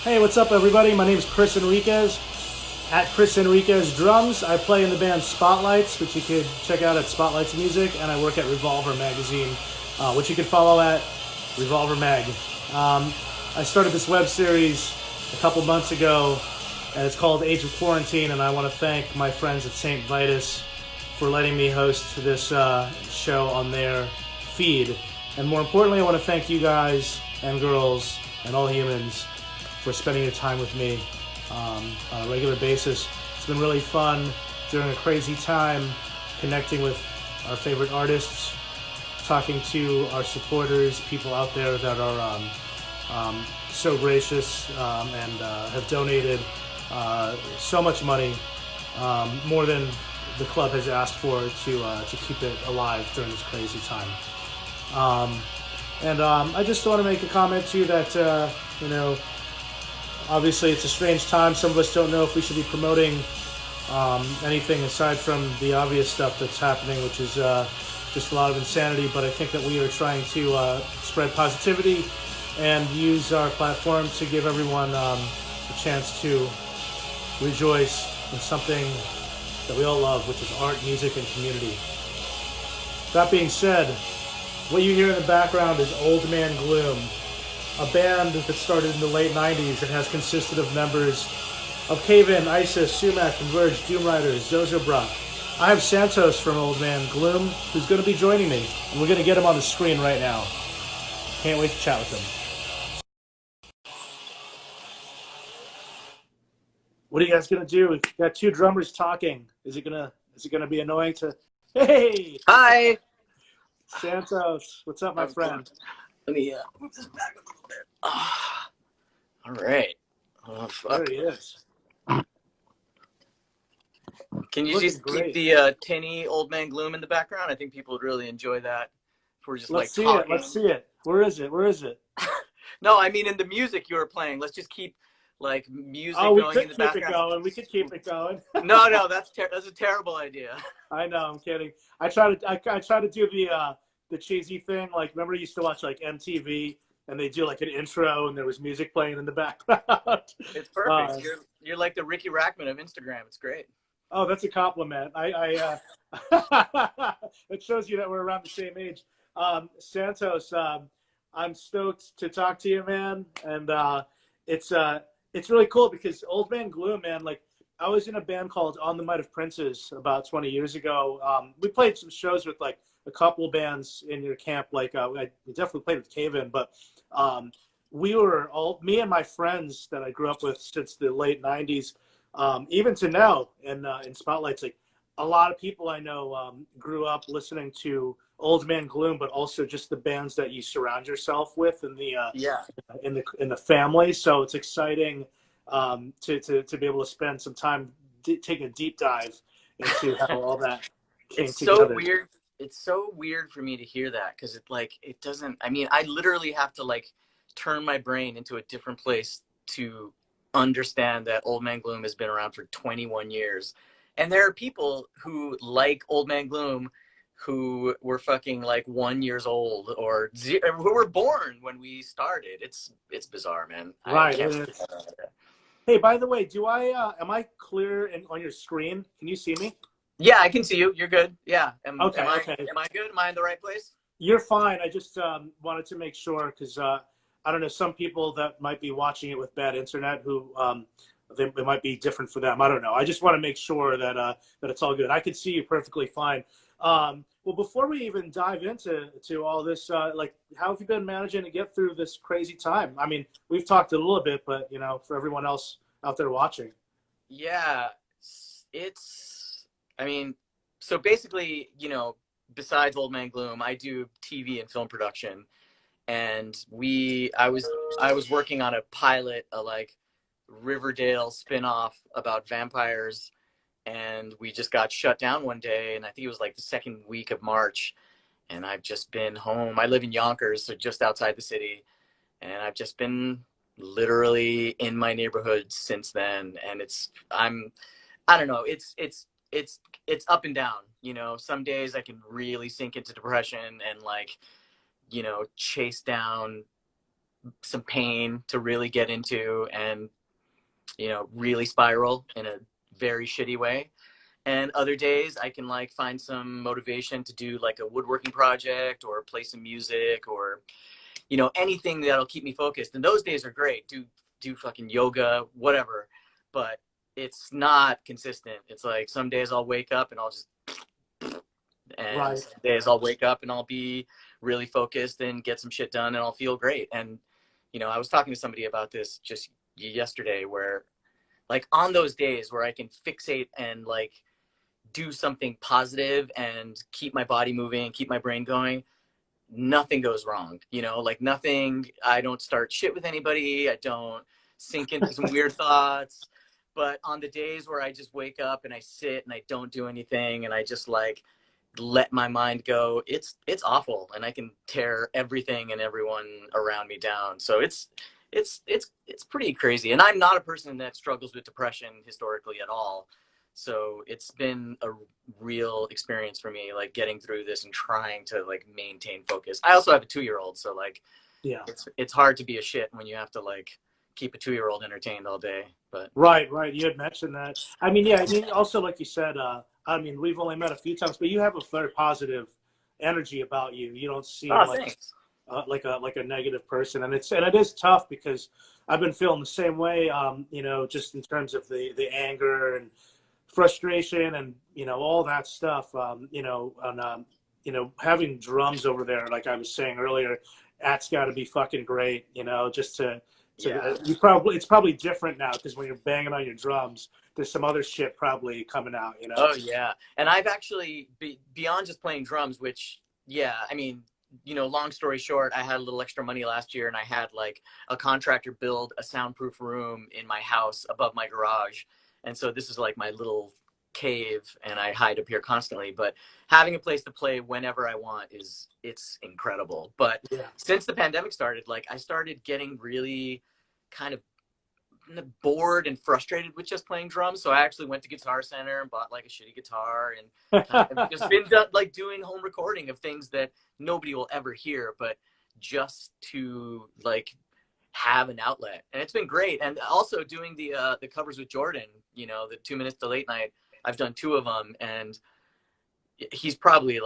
Hey, what's up, everybody? My name is Chris Enriquez. At Chris Enriquez Drums, I play in the band Spotlights, which you could check out at Spotlights Music, and I work at Revolver Magazine, which you can follow at Revolver Mag. I started this web series a couple months ago, and it's called Age of Quarantine, and I want to thank my friends at St. Vitus for letting me host this show on their feed. And more importantly, I want to thank you guys and girls and all humans for spending your time with me on a regular basis. It's been really fun during a crazy time connecting with our favorite artists, talking to our supporters, people out there that are so gracious and have donated so much money, more than the club has asked for to keep it alive during this crazy time. I just want to make a comment too that obviously it's a strange time. Some of us don't know if we should be promoting anything aside from the obvious stuff that's happening, which is just a lot of insanity. But I think that we are trying to spread positivity and use our platform to give everyone a chance to rejoice in something that we all love, which is art, music, and community. That being said, what you hear in the background is Old Man Gloom, a band that started in the late 90s and has consisted of members of Cave-In, Isis, Sumac, Converge, Doom Riders, Zozobra. I have Santos from Old Man Gloom, who's going to be joining me, and we're going to get him on the screen right now. Can't wait to chat with him. What are you guys going to do? We've got two drummers talking. Is it gonna be annoying to... Hey! Hi! Santos, what's up, my friend? Let me move this back a little bit. All right. Oh, fuck. There he is. Can you just keep the tinny Old Man Gloom in the background? I think people would really enjoy that. If we're just Let's see talking. Let's see it. Where is it? No, I mean in the music you were playing. Let's just keep music going in the background. We could keep it going. No, that's a terrible idea. I know, I'm kidding. I try to do the cheesy thing. Like, remember you used to watch MTV and they do an intro and there was music playing in the background. It's perfect. You're like the Ricky Rackman of Instagram. It's great. Oh, that's a compliment. It shows you that we're around the same age. Santos, I'm stoked to talk to you, man. And it's really cool because Old Man Gloom, man, I was in a band called On the Might of Princes about 20 years ago. We played some shows with a couple bands in your camp. We definitely played with Cave-In, but we were me and my friends that I grew up with since the late 90s, even to now in Spotlights. A lot of people I know grew up listening to Old Man Gloom, but also just the bands that you surround yourself with in the family. So it's exciting to be able to spend some time taking a deep dive into how all that came together. So weird. It's so weird for me to hear that because it doesn't. I mean, I literally have to turn my brain into a different place to understand that Old Man Gloom has been around for 21 years. And there are people who like Old Man Gloom who were fucking 1 year old or who were born when we started. It's bizarre, man. Right. Hey, by the way, am I clear on your screen? Can you see me? Yeah, I can see you. You're good. Yeah. Okay. Am I good? Am I in the right place? You're fine. I just wanted to make sure because I don't know, some people that might be watching it with bad internet who it might be different for them. I don't know. I just want to make sure that it's all good. I can see you perfectly fine. Well, before we even dive into all this, how have you been managing to get through this crazy time? I mean, we've talked a little bit, but for everyone else out there watching. Yeah, so basically, besides Old Man Gloom, I do TV and film production, and I was working on a pilot, a Riverdale spinoff about vampires, and we just got shut down one day, and I think it was the second week of March, and I've just been home. I live in Yonkers, so just outside the city, and I've just been literally in my neighborhood since then, and I don't know, it's up and down. Some days I can really sink into depression and chase down some pain to really get into and, you know, really spiral in a very shitty way. And other days I can like find some motivation to do like a woodworking project or play some music or, you know, anything that'll keep me focused. And those days are great. Do fucking yoga, whatever. But it's not consistent. It's like some days I'll wake up and I'll just, and some days I'll wake up and I'll be really focused and get some shit done and I'll feel great. And, you know, I was talking to somebody about this just yesterday where like on those days where I can fixate and like do something positive and keep my body moving, keep my brain going, nothing goes wrong, you know, like nothing, I don't start shit with anybody. I don't sink into some weird thoughts. But on the days where I just wake up and I sit and I don't do anything and I just like let my mind go, it's awful. And I can tear everything and everyone around me down. So it's pretty crazy. And I'm not a person that struggles with depression historically at all. So it's been a real experience for me, like getting through this and trying to like maintain focus. I also have a 2-year-old, so like, yeah, it's hard to be a shit when you have to like keep a 2-year-old entertained all day. But right, you had mentioned that. I mean, yeah, I mean, also like you said, I mean, we've only met a few times, but you have a very positive energy about you. You don't seem like a negative person, and it is tough because I've been feeling the same way. You know, just in terms of the anger and frustration and, you know, all that stuff, you know, and, you know, having drums over there, like I was saying earlier, that's got to be fucking great, you know, just to yeah. It's probably different now because when you're banging on your drums, there's some other shit probably coming out, you know? Oh, yeah. And I've actually, beyond just playing drums, which, yeah, I mean, you know, long story short, I had a little extra money last year and I had like a contractor build a soundproof room in my house above my garage. And so this is like my little cave and I hide up here constantly, but having a place to play whenever I want it's incredible. But yeah, since the pandemic started, like I started getting really kind of bored and frustrated with just playing drums. So I actually went to Guitar Center and bought like a shitty guitar and kind of just been like doing home recording of things that nobody will ever hear, but just to like have an outlet. And it's been great. And also doing the covers with Jordan, you know, the 2 Minutes to Late Night, I've done 2 of them and he probably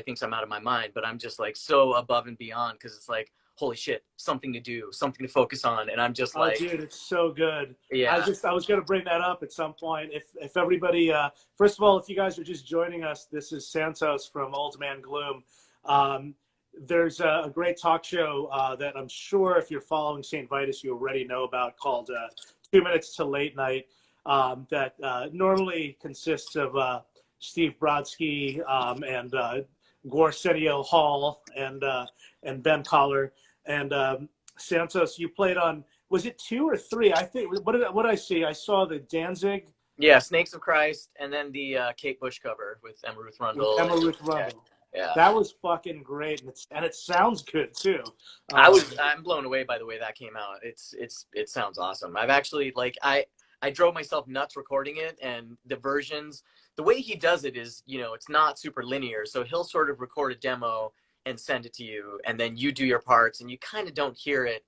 thinks I'm out of my mind, but I'm just like so above and beyond because it's like, holy shit, something to do, something to focus on. And I'm just like, dude, it's so good. Yeah. I was going to bring that up at some point. If everybody, first of all, if you guys are just joining us, this is Santos from Old Man Gloom. There's a great talk show that I'm sure if you're following St. Vitus, you already know about called 2 Minutes to Late Night that normally consists of Steve Brodsky and Gorsenio Hall and Ben Collar. And Santos, you played on, was it 2 or 3? I think, what did I see? I saw the Danzig. Yeah, Snakes of Christ, and then the Kate Bush cover with Emma Ruth Rundle. Yeah. That was fucking great, and it sounds good too. I'm blown away by the way that came out. It sounds awesome. I've actually like I drove myself nuts recording it, and the versions, the way he does it is, you know, it's not super linear. So he'll sort of record a demo and send it to you, and then you do your parts, and you kind of don't hear it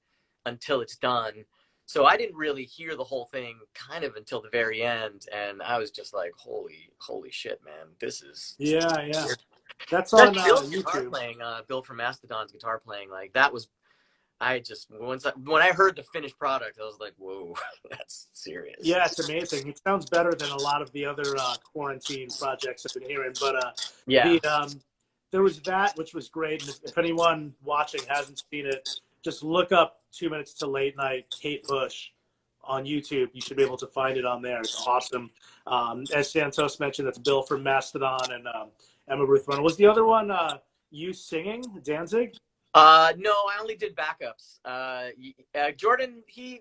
until it's done. So I didn't really hear the whole thing kind of until the very end, and I was just like, holy shit, man, this is yeah. That's on Bill's YouTube. Guitar playing, Bill from Mastodon's guitar playing, like that was, when I heard the finished product, I was like, whoa, that's serious. Yeah, it's amazing. It sounds better than a lot of the other quarantine projects I've been hearing. But yeah, there was that, which was great. And if anyone watching hasn't seen it, just look up 2 Minutes to Late Night, Kate Bush on YouTube. You should be able to find it on there. It's awesome. As Santos mentioned, that's Bill from Mastodon and Emma Ruth Rundle. Was the other one you singing, Danzig? No, I only did backups. Jordan, he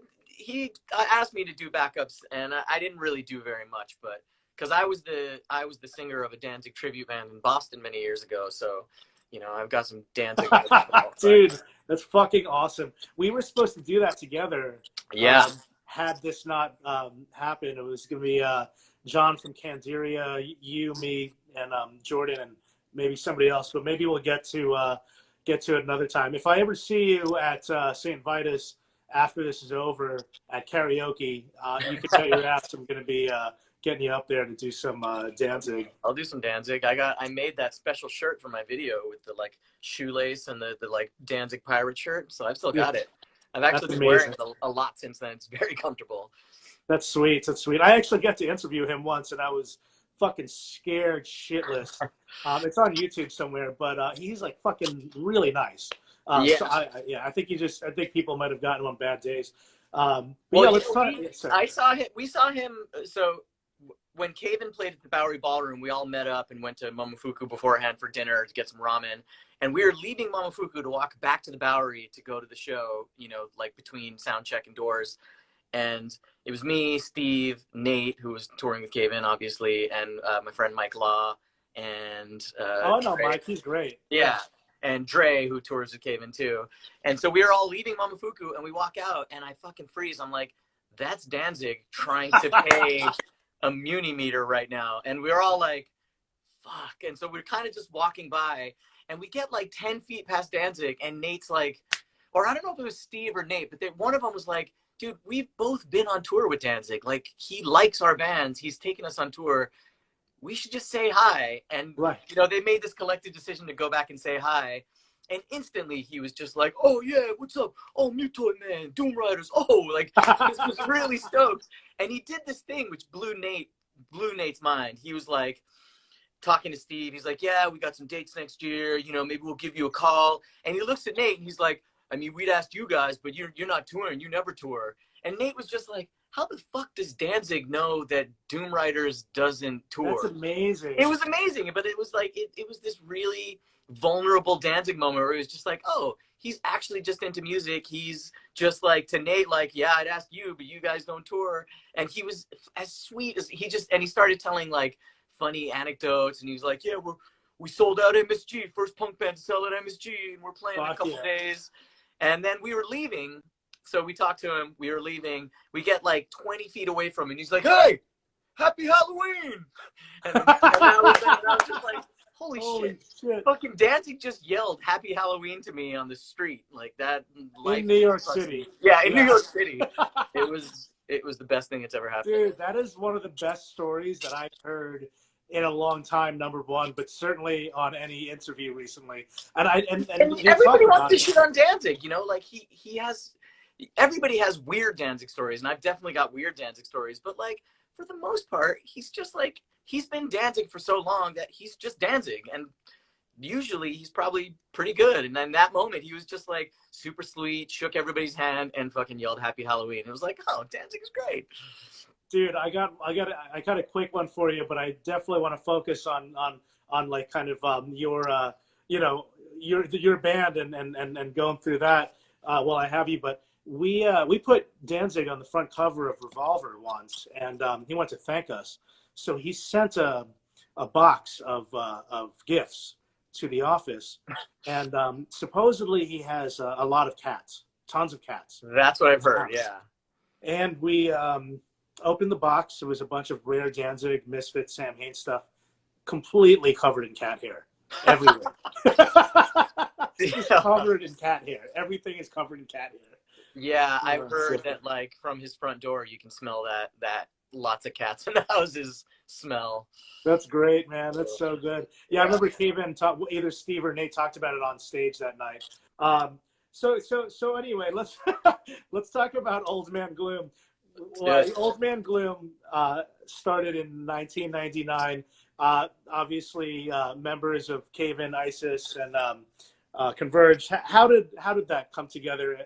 asked me to do backups, and I didn't really do very much, but because I was the singer of a Danzig tribute band in Boston many years ago, so you know I've got some Danzig. Dude, that's fucking awesome. We were supposed to do that together. Yeah. Had this not happened, it was gonna be John from Candiria, you, me, and Jordan, and maybe somebody else. But maybe we'll get to get to it another time. If I ever see you at St. Vitus after this is over at karaoke, you can bet your ass I'm going to be getting you up there to do some Danzig. I'll do some Danzig. I made that special shirt for my video with the like shoelace and the like Danzig pirate shirt, so I've still got it. I've actually been wearing it a lot since then. It's very comfortable. That's sweet. That's sweet. I actually got to interview him once, and I was fucking scared shitless. It's on YouTube somewhere, but he's like fucking really nice. Yeah. So I think I think people might have gotten him on bad days. Well, yeah, let's talk. I saw him. We saw him. So when Caven played at the Bowery Ballroom, we all met up and went to Momofuku beforehand for dinner to get some ramen. And we were leaving Momofuku to walk back to the Bowery to go to the show, you know, like between sound check and doors. And it was me, Steve, Nate, who was touring with Caven, obviously, and my friend Mike Law, and oh no, Dre. Mike, he's great. Yeah, and Dre, who tours with Caven too. And so we were all leaving Momofuku, and we walk out, and I fucking freeze. I'm like, that's Danzig trying to pay a Muni meter right now. And we were all like, fuck. And so we're kind of just walking by, and we get like 10 feet past Danzig, and Nate's like, or I don't know if it was Steve or Nate, but one of them was like, dude, we've both been on tour with Danzig. Like, he likes our bands. He's taken us on tour. We should just say hi. And, you know, they made this collective decision to go back and say hi. And instantly he was just like, oh, yeah, what's up? Oh, Mutoid Man, Doom Riders. Oh, like, he was really stoked. And he did this thing which blew Nate's mind. He was like, talking to Steve. He's like, yeah, we got some dates next year. You know, maybe we'll give you a call. And he looks at Nate and he's like, I mean, we'd asked you guys, but you're not touring. You never tour. And Nate was just like, how the fuck does Danzig know that Doom Riders doesn't tour? That's amazing. It was amazing, but it was like, it was this really vulnerable Danzig moment where it was just like, oh, he's actually just into music. He's just like, to Nate, like, yeah, I'd ask you, but you guys don't tour. And he was as sweet as and he started telling like funny anecdotes, and he was like, yeah, we sold out MSG, first punk band to sell out MSG, and we're playing in a couple days. And then we were leaving, so we talked to him. We were leaving. We get like 20 feet away from him. He's like, hey, happy Halloween. And I was just like, holy shit. Fucking Danzig just yelled happy Halloween to me on the street. Like that. In New York City. Yeah, in New York City. It was the best thing that's ever happened. Dude, that is one of the best stories that I've heard in a long time, number one, but certainly on any interview recently. And everybody wants to shit on Danzig, you know, like everybody has weird Danzig stories, and I've definitely got weird Danzig stories, but like for the most part, he's just like, he's been Danzig for so long that he's just Danzig, and usually he's probably pretty good. And then that moment, he was just like super sweet, shook everybody's hand, and fucking yelled happy Halloween. It was like, oh, Danzig is great. Dude, I got a quick one for you, but I definitely want to focus on like kind of your you know, your band and going through that while I have you. But we put Danzig on the front cover of Revolver once, and he went to thank us. So he sent a box of gifts to the office, and supposedly he has a lot of cats, tons of cats. That's what I've heard. Yeah. And we opened the box. There was a bunch of rare Danzig, Misfits, Sam Hain stuff, completely covered in cat hair everywhere. It's covered in cat hair. Everything is covered in cat hair. Yeah, I've heard that like from his front door, you can smell that lots of cats in the houses smell. That's great, man. That's so good. Yeah, I remember Kevin either Steve or Nate talked about it on stage that night. So anyway, let's talk about Old Man Gloom. Well, Old Man Gloom started in 1999. Obviously, members of Caven, ISIS, and Converge. How did that come together?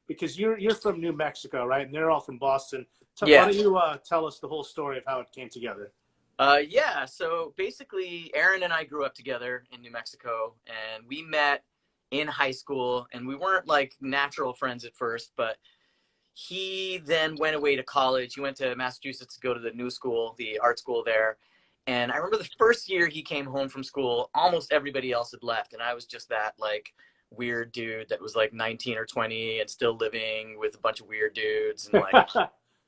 Because you're from New Mexico, right? And they're all from Boston. Yeah. Why don't you tell us the whole story of how it came together? Yeah. So basically, Aaron and I grew up together in New Mexico, and we met in high school, and we weren't like natural friends at first, but he then went away to college. He went to Massachusetts to go to the new school, the art school there. And I remember the first year he came home from school, almost everybody else had left. And I was just that like weird dude that was like 19 or 20 and still living with a bunch of weird dudes and like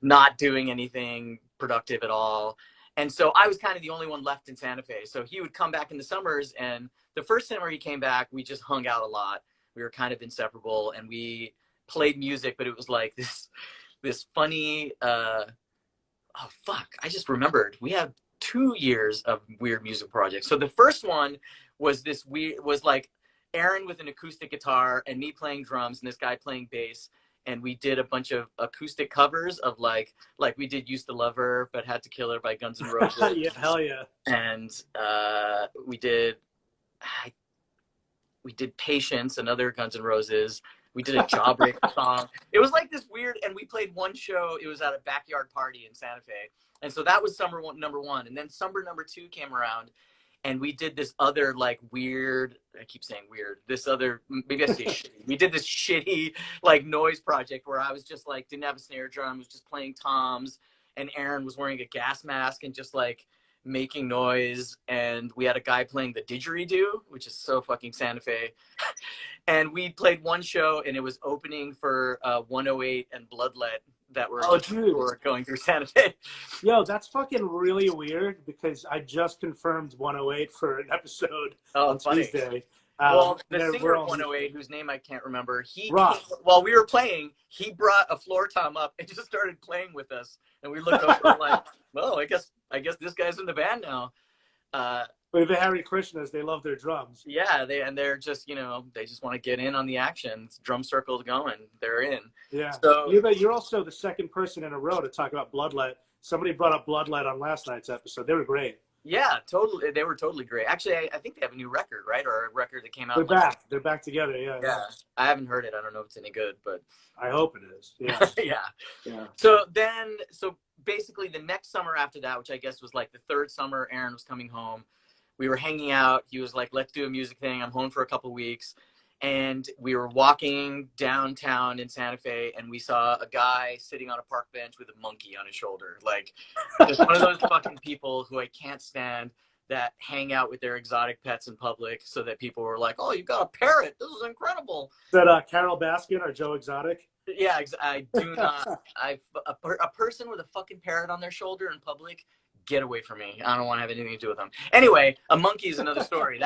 not doing anything productive at all. And so I was kind of the only one left in Santa Fe. So he would come back in the summers, and the first summer he came back, we just hung out a lot. We were kind of inseparable, and we played music, but it was like this funny oh fuck, I just remembered. We had 2 years of weird music projects. So the first one was like Aaron with an acoustic guitar and me playing drums and this guy playing bass. And we did a bunch of acoustic covers of like we did "Used to Love Her But Had to Kill Her" by Guns N' Roses. Yeah, hell yeah. And we did "Patience," another Guns N' Roses. We did a Jawbreaker song. It was like this weird, and we played one show. It was at a backyard party in Santa Fe. And so that was number one. And then summer number 2 came around, and we did this other like weird, I keep saying weird, this other, maybe I say shitty. We did this shitty like noise project where I was just like, didn't have a snare drum, was just playing toms, and Aaron was wearing a gas mask and just like making noise. And we had a guy playing the didgeridoo, which is so fucking Santa Fe. And we played one show, and it was opening for 108 and Bloodlet that were going through Santa Fe. Yo, that's fucking really weird because I just confirmed 108 for an episode on Tuesday. Well, the singer of 108, whose name I can't remember, while we were playing, he brought a floor tom up and just started playing with us. And we looked over and like, well, I guess this guy's in the band now. But the Hare Krishnas, they love their drums. Yeah, they're just, they just want to get in on the action. Drum circle's going, they're in. Yeah. So you're also the second person in a row to talk about Bloodlet. Somebody brought up Bloodlet on last night's episode. They were great. Yeah, totally. They were totally great. Actually, I think they have a new record, right? Or a record that came out. They're back. They're back together. Yeah. Yeah. I haven't heard it. I don't know if it's any good, but I hope it is. Yeah. Yeah. So basically the next summer after that, which I guess was like the third summer, Aaron was coming home. We were hanging out. He was like, let's do a music thing. I'm home for a couple weeks. And we were walking downtown in Santa Fe, and we saw a guy sitting on a park bench with a monkey on his shoulder. Like, just one of those fucking people who I can't stand that hang out with their exotic pets in public so that people were like, oh, you got a parrot. This is incredible. Is that Carol Baskin or Joe Exotic? Yeah, I do not. A person with a fucking parrot on their shoulder in public, get away from me. I don't want to have anything to do with them. Anyway, a monkey is another story.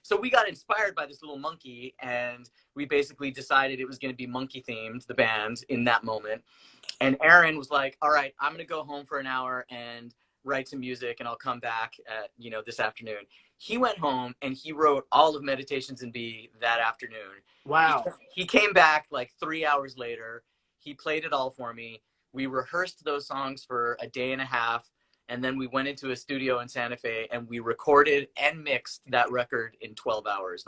So we got inspired by this little monkey, and we basically decided it was going to be monkey themed, the band, in that moment. And Aaron was like, all right, I'm going to go home for an hour and write some music, and I'll come back at, this afternoon. He went home and he wrote all of Meditations in B that afternoon. Wow. He came back like 3 hours later. He played it all for me. We rehearsed those songs for a day and a half. And then we went into a studio in Santa Fe and we recorded and mixed that record in 12 hours.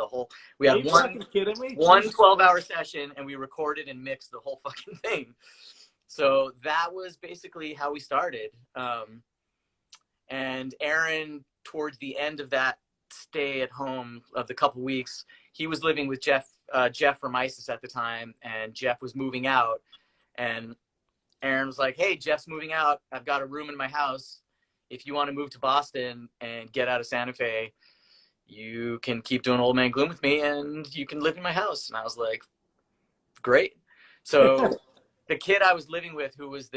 We had one 12-hour session, and we recorded and mixed the whole fucking thing. So that was basically how we started. And Aaron, towards the end of that stay at home of the couple weeks, he was living with Jeff from ISIS at the time, and Jeff was moving out. And Aaron was like, hey, Jeff's moving out. I've got a room in my house. If you want to move to Boston and get out of Santa Fe, you can keep doing Old Man Gloom with me, and you can live in my house. And I was like, great. So the kid I was living with, who was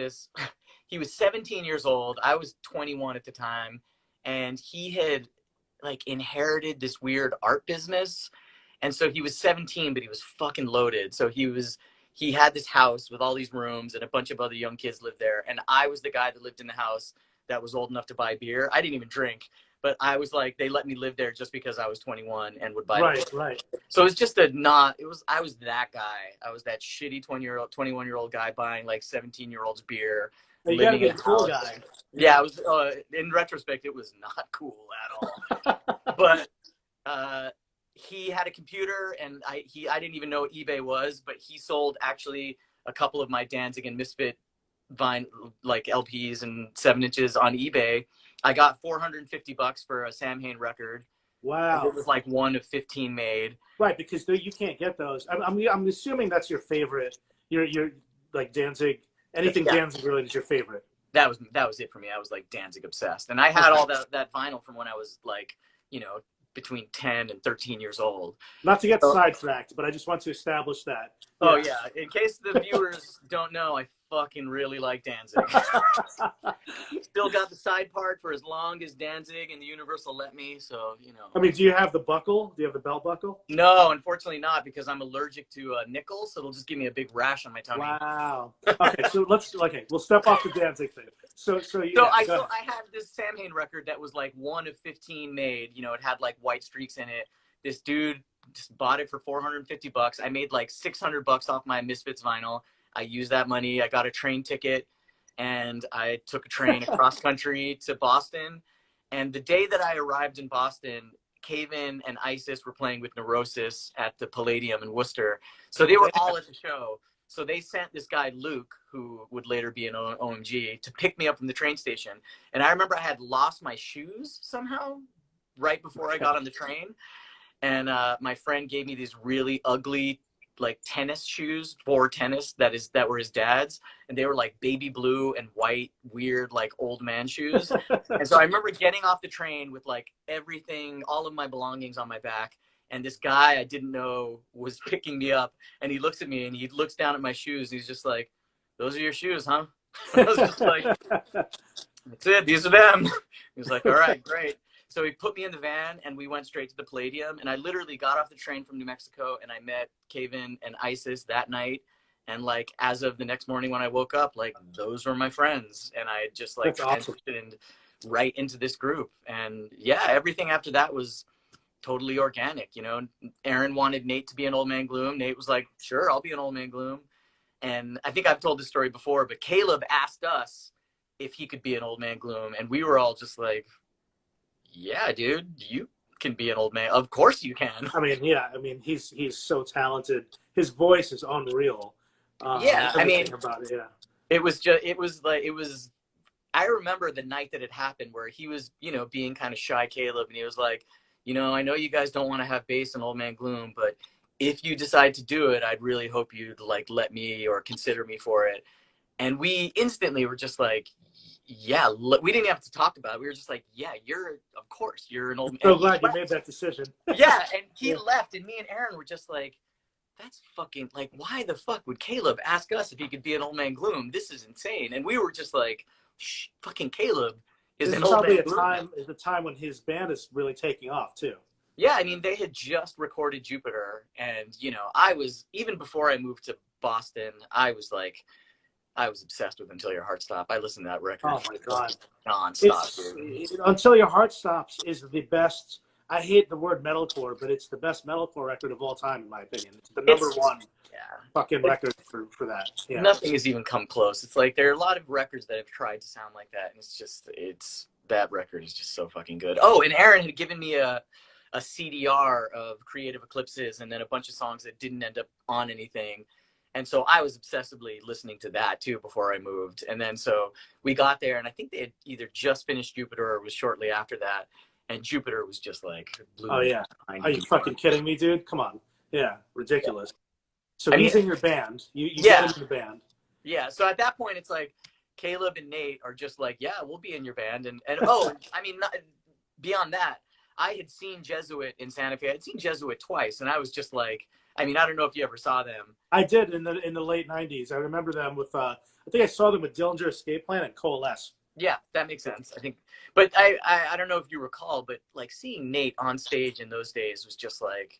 he was 17 years old. I was 21 at the time. And he had like inherited this weird art business. And so he was 17, but he was fucking loaded. So he had this house with all these rooms, and a bunch of other young kids lived there. And I was the guy that lived in the house that was old enough to buy beer. I didn't even drink, but I was like, they let me live there just because I was 21 and would buy beer. Right. So it was just I was that guy. I was that shitty 21-year-old guy buying like 17-year-olds beer. You gotta be a cool guy. Yeah, I was, in retrospect, it was not cool at all. But he had a computer, and I didn't even know what eBay was, but he sold actually a couple of my Danzig and Misfit like LPs and 7-inches on eBay. I got $450 for a Sam Hain record. Wow. It was like one of 15 made. Right, because you can't get those. I'm assuming that's your favorite. You're like Danzig. Anything Danzig related is your favorite. That was it for me. I was like Danzig obsessed, and I had all that vinyl from when I was like, between 10 and 13 years old. Not to get sidetracked, but I just want to establish that. Oh yeah. In case the viewers don't know, I fucking really like Danzig. Still got the side part for as long as Danzig and the Universal let me, so, you know. I mean, do you have the buckle? Do you have the belt buckle? No, unfortunately not, because I'm allergic to nickel, so it'll just give me a big rash on my tummy. Wow. Okay, so we'll step off the Danzig thing. So I had this Samhain record that was like 1 of 15 made. You know, it had like white streaks in it. This dude just bought it for $450. I made like $600 off my Misfits vinyl. I used that money. I got a train ticket, and I took a train across country to Boston. And the day that I arrived in Boston, Cave-In and Isis were playing with Neurosis at the Palladium in Worcester. So they were all at the show. So they sent this guy, Luke, who would later be an OMG, to pick me up from the train station. And I remember I had lost my shoes somehow right before I got on the train. And my friend gave me these really ugly, like, tennis shoes for tennis that were his dad's. And they were like baby blue and white, weird, like old man shoes. And so I remember getting off the train with like everything, all of my belongings on my back. And this guy I didn't know was picking me up, and he looks at me and he looks down at my shoes. And he's just like, "Those are your shoes, huh?" I was just like, "That's it. These are them." He was like, "All right, great." So he put me in the van, and we went straight to the Palladium. And I literally got off the train from New Mexico, and I met Cave-In and Isis that night. And like, as of the next morning when I woke up, like, those were my friends. And I just like transitioned right into this group. And yeah, everything after that was totally organic. You know, Aaron wanted Nate to be an Old Man Gloom. Nate was like, "Sure, I'll be an Old Man Gloom." And I think I've told this story before, but Caleb asked us if he could be an Old Man Gloom, and we were all just like, "Yeah, dude, you can be an Old Man. Of course you can." I mean, yeah. I mean, he's so talented. His voice is unreal. Yeah, I mean, about it, yeah. It was I remember the night that it happened, where he was, you know, being kind of shy Caleb, and he was like, "You know, I know you guys don't want to have bass in Old Man Gloom, but if you decide to do it, I'd really hope you'd like let me or consider me for it." And we instantly were just like, "Yeah." We didn't have to talk about it. We were just like, "Yeah, of course, you're an Old Man." So glad you made that decision. Yeah, and he left, and me and Aaron were just like, "That's fucking, like, why the fuck would Caleb ask us if he could be an Old Man Gloom? This is insane." And we were just like, fucking Caleb is an Old Man Gloom. Is the time when his band is really taking off too. Yeah, I mean, they had just recorded Jupiter, and, you know, I was, even before I moved to Boston, I was obsessed with Until Your Heart Stops. I listened to that record. Oh my God. Nonstop. Until Your Heart Stops is the best. I hate the word metalcore, but it's the best metalcore record of all time, in my opinion. It's the number one fucking record for that. Yeah. Nothing has even come close. It's like, there are a lot of records that have tried to sound like that, and that record is just so fucking good. Oh, and Aaron had given me a CDR of Creative Eclipses, and then a bunch of songs that didn't end up on anything. And so I was obsessively listening to that too before I moved. And then so we got there, and I think they had either just finished Jupiter or was shortly after that. And Jupiter was just like, oh yeah. Are you fucking kidding me, dude? Come on. Yeah, ridiculous. So he's in your band. You get him in the band. Yeah, so at that point it's like Caleb and Nate are just like, "Yeah, we'll be in your band." And oh, I mean, beyond that, I had seen Jesuit in Santa Fe. I'd seen Jesuit twice, and I was just like, I mean, I don't know if you ever saw them. I did in the late 90s. I remember them with, I think I saw them with Dillinger Escape Plan and Coalesce. Yeah, that makes sense, I think. But I don't know if you recall, but like seeing Nate on stage in those days was just like,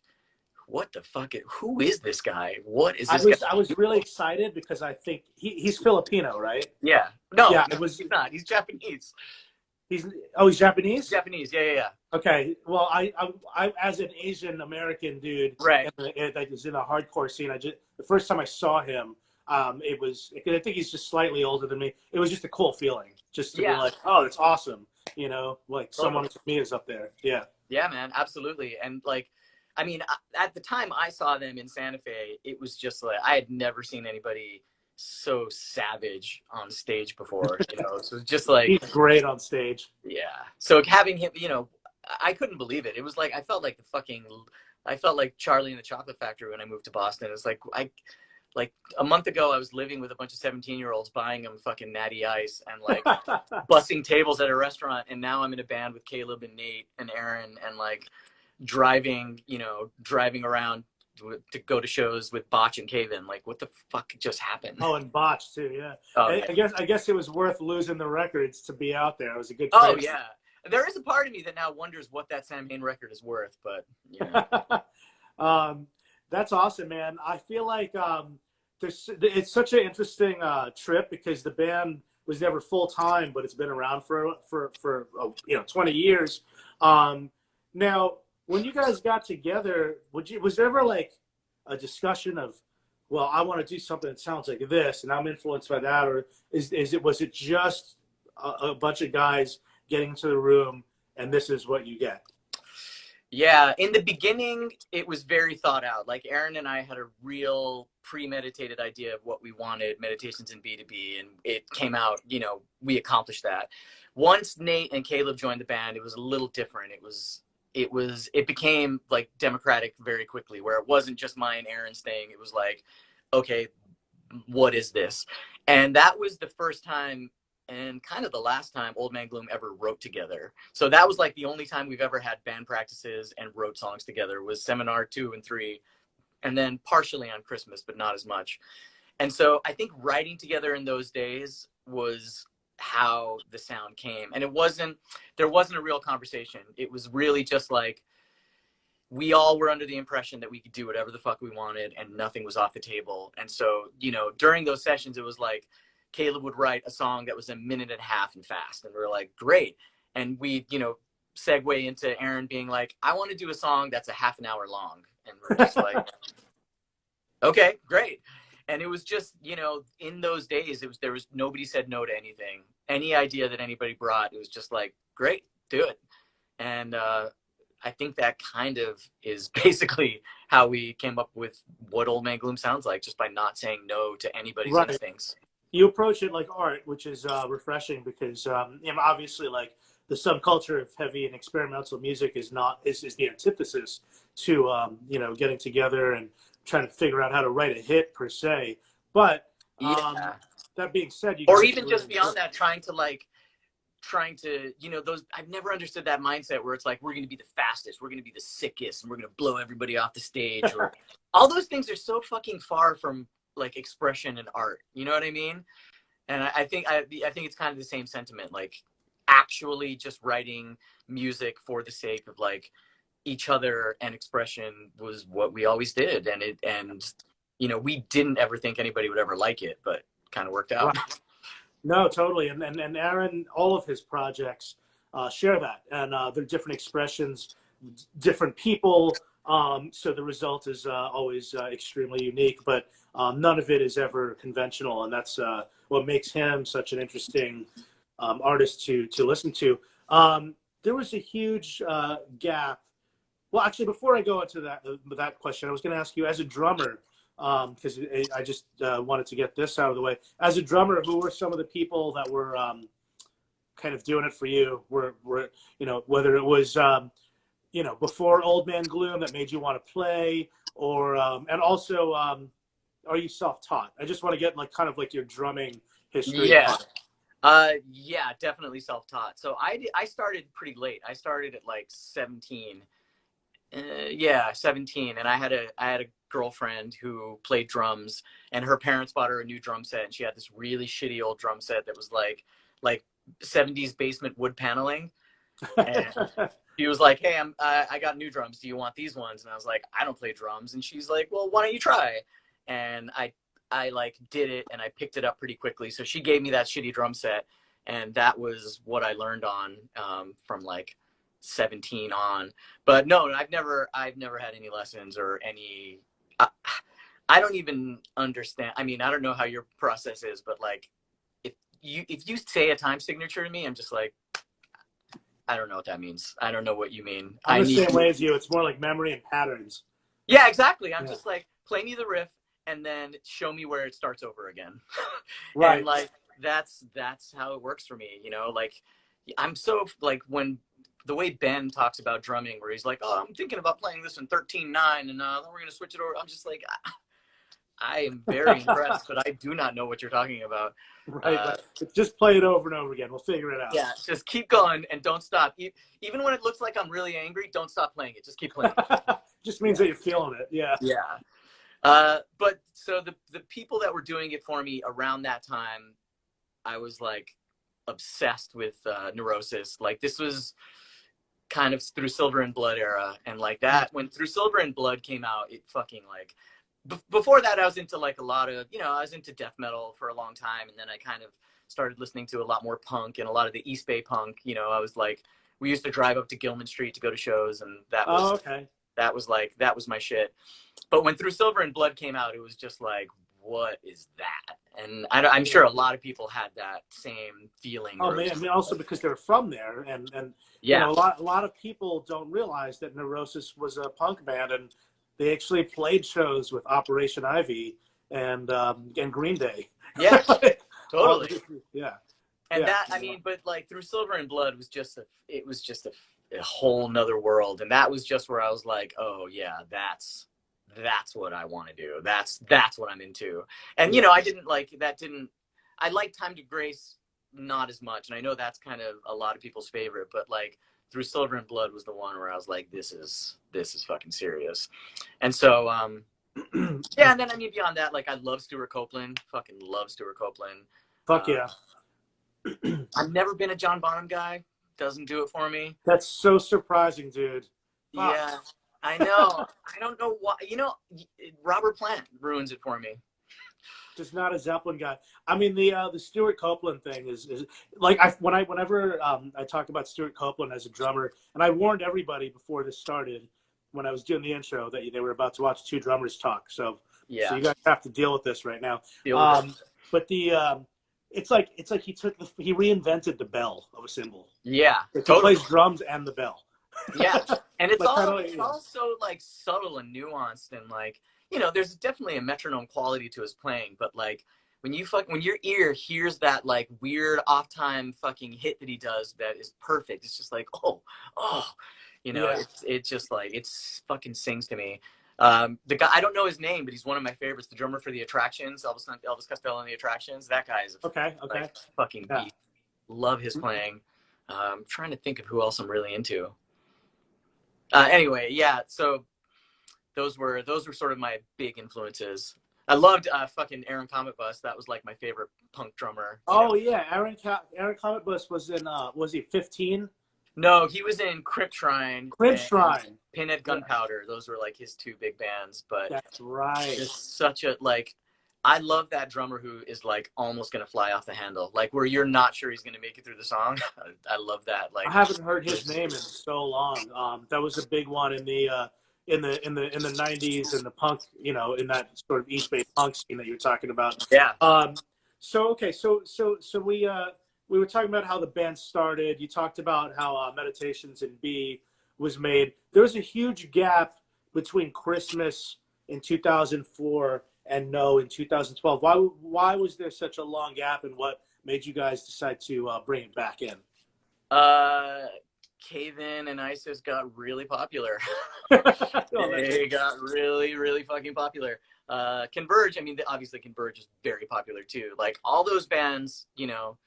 what the fuck? Who is this guy? What is this guy? I was really excited because I think he's Filipino, right? Yeah. No, yeah, he's not. He's Japanese. He's Japanese? Japanese, yeah. Okay, well, I as an Asian American dude, right, that was in a hardcore scene, the first time I saw him, I think he's just slightly older than me. It was just a cool feeling, just to be like, oh, that's awesome, you know, like someone like me is up there. Yeah. Yeah, man, absolutely. And like, I mean, at the time I saw them in Santa Fe, it was just like, I had never seen anybody so savage on stage before, you know. So it's just like, he's great on stage. Yeah. So having him, you know, I couldn't believe it. It was like, I felt like Charlie and the Chocolate Factory when I moved to Boston. It's like, like a month ago I was living with a bunch of 17-year-olds buying them fucking Natty Ice and like bussing tables at a restaurant, and now I'm in a band with Caleb and Nate and Aaron, and like driving around to go to shows with Botch and Caven. Like, what the fuck just happened? Oh, and Botch too, yeah. Oh, yeah. I guess it was worth losing the records to be out there. It was a good Oh, trade. yeah. There is a part of me that now wonders what that Sam Hain record is worth, but yeah. That's awesome, man. I feel like it's such an interesting trip because the band was never full time, but it's been around for 20 years. Now, when you guys got together, was there ever like a discussion of, well, I want to do something that sounds like this, and I'm influenced by that, or was it just a bunch of guys getting into the room, and this is what you get? Yeah, in the beginning, it was very thought out. Like, Aaron and I had a real premeditated idea of what we wanted, Meditations in B2B, and it came out, we accomplished that. Once Nate and Caleb joined the band, it was a little different. It became like democratic very quickly, where it wasn't just my and Aaron's thing. It was like, okay, what is this? And that was the first time and kind of the last time Old Man Gloom ever wrote together. So that was like the only time we've ever had band practices and wrote songs together, was Seminar 2 and 3, and then partially on Christmas, but not as much. And so I think writing together in those days was how the sound came. And there wasn't a real conversation. It was really just like, we all were under the impression that we could do whatever the fuck we wanted and nothing was off the table. And so, during those sessions, it was like, Caleb would write a song that was a minute and a half and fast. And we were like, great. And we, segue into Aaron being like, I want to do a song that's a half an hour long. And we're just like, okay, great. And it was just, in those days, there was nobody said no to anything. Any idea that anybody brought, it was just like, great, do it. And I think that kind of is basically how we came up with what Old Man Gloom sounds like, just by not saying no to anybody's instincts. You approach it like art, which is refreshing because, obviously, like, the subculture of heavy and experimental music is the antithesis to, getting together and trying to figure out how to write a hit per se. But that being said, or even just beyond that, trying to, I've never understood that mindset where it's like, we're going to be the fastest, we're going to be the sickest, and we're going to blow everybody off the stage. Or all those things are so fucking far from like expression and art, you know what I mean? And I think it's kind of the same sentiment, like actually just writing music for the sake of like each other and expression was what we always did. And we didn't ever think anybody would ever like it, but kind of worked out. Right. No, totally. And Aaron, all of his projects share that, and they're different expressions, different people. So the result is always extremely unique, but none of it is ever conventional, and that's what makes him such an interesting artist to listen to. There was a huge gap. Well, actually, before I go into that question, I was going to ask you, as a drummer, because I just wanted to get this out of the way. As a drummer, who were some of the people that were kind of doing it for you? Were whether it was before Old Man Gloom that made you want to play, or and also are you self-taught? I just want to get like kind of like your drumming history. Yeah, definitely self-taught. So I started pretty late. I started at like 17. 17, and I had a girlfriend who played drums, and her parents bought her a new drum set, and she had this really shitty old drum set that was like 70s basement wood paneling. And she was like, hey, I got new drums, do you want these ones? And I was like, I don't play drums. And she's like, well, why don't you try? And I like did it, and I picked it up pretty quickly. So she gave me that shitty drum set, and that was what I learned on from like 17 on. But no, I've never had any lessons or any. I don't even understand. I mean, I don't know how your process is, but like, if you say a time signature to me, I'm just like, I don't know what that means. I don't know what you mean. I'm the same way as you. It's more like memory and patterns. Yeah, exactly. I'm just like, play me the riff and then show me where it starts over again. Right. And like, that's how it works for me. Like, I'm so like, when the way Ben talks about drumming, where he's like, oh, I'm thinking about playing this in 13/9 and then we're going to switch it over. I'm just like, I am very impressed, but I do not know what you're talking about. Right. Just play it over and over again. We'll figure it out. Yeah, just keep going and don't stop. Even when it looks like I'm really angry, don't stop playing it. Just keep playing it. Just means that you're feeling it. Yeah. Yeah. But so the people that were doing it for me around that time, I was like obsessed with Neurosis. Like this was kind of through Silver and Blood era, and like that when through Silver and Blood came out, it fucking like before that I was into like a lot of, you know, I was into death metal for a long time, and then I kind of started listening to a lot more punk and a lot of the East Bay punk. You know, I was like, we used to drive up to Gilman Street to go to shows, and that was okay. that was like that was my shit. But when Through Silver and Blood came out, it was just like, what is that? And I'm sure a lot of people had that same feeling. Oh man, I mean, also because they're from there, and yeah, you know, a lot of people don't realize that Neurosis was a punk band, and they actually played shows with Operation Ivy and Green Day. Yeah, totally. Yeah. And yeah. that, I mean, but like Through Silver and Blood was just a whole nother world, and that was just where I was like, oh yeah, that's what I want to do. That's what I'm into. And you know, I liked Time to Grace not as much, and I know that's kind of a lot of people's favorite, but like Through Silver and Blood was the one where I was like, this is fucking serious. And so yeah, and then I mean beyond that, like I love Stewart Copeland, fucking love Stewart Copeland. Fuck yeah. I've never been a John Bonham guy. Doesn't do it for me. That's so surprising, dude. Fuck. Yeah, I know. I don't know why. You know, Robert Plant ruins it for me. Just not a Zeppelin guy. I mean, the Stewart Copeland thing is like whenever I talk about Stewart Copeland as a drummer, and I warned everybody before this started when I was doing the intro that they were about to watch two drummers talk. So yeah, so you guys have to deal with this right now. But it's like he reinvented the bell of a cymbal. Yeah, he plays drums and the bell. Yeah, and it's like, all so like subtle and nuanced, and like, you know, there's definitely a metronome quality to his playing, but like when your ear hears that like weird off time fucking hit that he does that is perfect, it's just like, oh, you know, it's just like, it's fucking sings to me. The guy, I don't know his name, but he's one of my favorites. The drummer for the Attractions, Elvis Costello and the Attractions. That guy is like, fucking beast. Love his playing. I'm trying to think of who else I'm really into. Anyway, yeah. So those were sort of my big influences. I loved fucking Aaron Comet Bus. That was like my favorite punk drummer. Oh yeah, Aaron Comet Bus was in. Was he 15? No, he was in Crypt Shrine. Pinhead Gunpowder. Those were like his two big bands. But that's right. Just such a like. I love that drummer who is like almost gonna fly off the handle, like where you're not sure he's gonna make it through the song. I love that. Like, I haven't heard his name in so long. That was a big one in the 90s and the punk, you know, in that sort of East Bay punk scene that you're talking about. Yeah. So we were talking about how the band started. You talked about how Meditations in B was made. There was a huge gap between Christmas in 2004 and No in 2012. Why was there such a long gap, and what made you guys decide to bring it back in? Cave In and ISIS got really popular. Oh, they got really, really fucking popular. Converge, I mean, obviously Converge is very popular too. Like all those bands, you know,